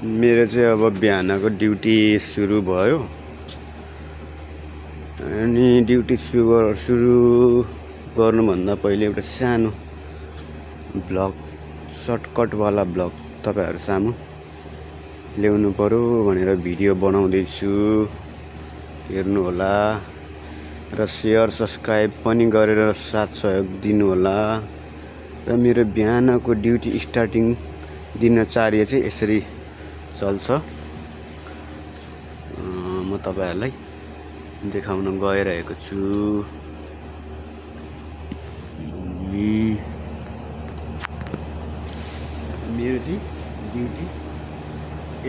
मेरो चाहिँ अब बिहानको ड्युटी सुरु भयो अनि ड्युटी सुरु गर्नुभन्दा पहिले एउटा सानो ब्लग सर्टकटवाला ब्लग तपाईहरु सामु ल्याउनु पर्यो भनेर भिडियो बनाउँदैछु। हेर्नु होला र शेयर सब्स्क्राइब पनि गरेर साथ सहयोग दिनु होला। र मेरो बिहानको ड्युटी स्टार्टिङ दिनचर्या चाहिँ यसरी चल्छ। म तपाईहरुलाई देखाउन गइरहेको छु। मेरो चाहिँ ड्युटी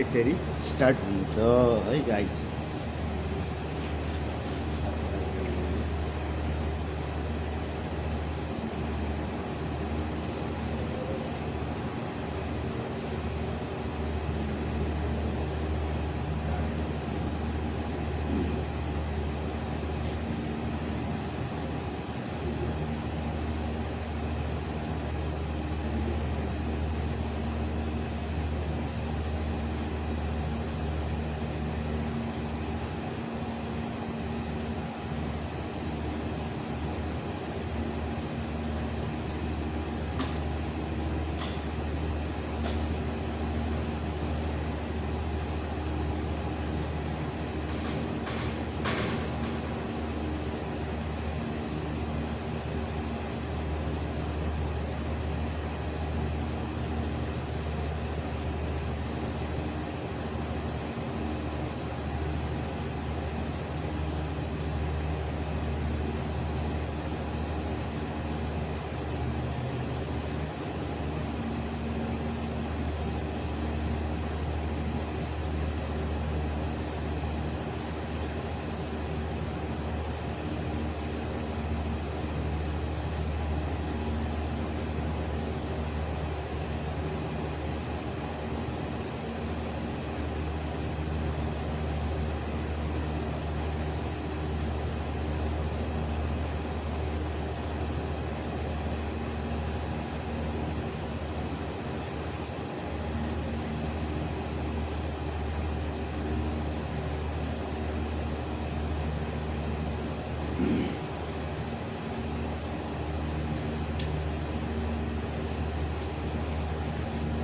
यसरी स्टार्ट हुन्छ है गाइस।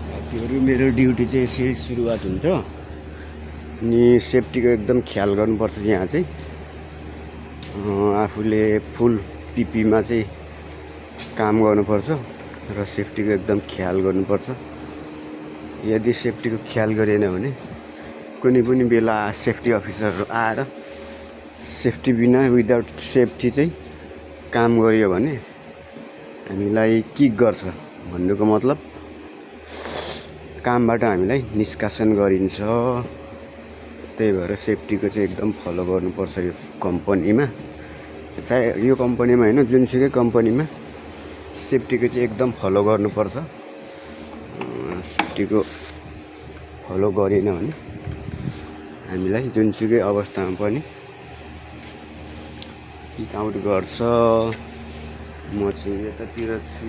साथीहरु मेरो ड्युटी चाहिँ यसरी सुरुवात हुन्छ। अनि सेफ्टीको एकदम ख्याल गर्नुपर्छ। यहाँ चाहिँ आफूले फुल पिपीमा चाहिँ काम गर्नुपर्छ र सेफ्टीको एकदम ख्याल गर्नुपर्छ। यदि सेफ्टीको ख्याल गरिएन भने कुनै पनि बेला सेफ्टी अफिसरहरु आएर सेफ्टी बिना विदाउट सेफ्टी चाहिँ काम गरियो भने हामीलाई किक गर्छ। भन्नुको मतलब कामबाट हामीलाई निष्कासन गरिन्छ। त्यही भएर सेफ्टीको चाहिँ एकदम फलो गर्नुपर्छ यो कम्पनीमा। चाहे यो कम्पनीमा हैन जुनसुकै कम्पनीमा सेफ्टीको चाहिँ एकदम फलो गर्नुपर्छ। सेफ्टीको फलो गरिएन भने हामीलाई जुनसुकै अवस्थामा पनि किक आउट गर्छ। म चाहिँ यतातिर छु।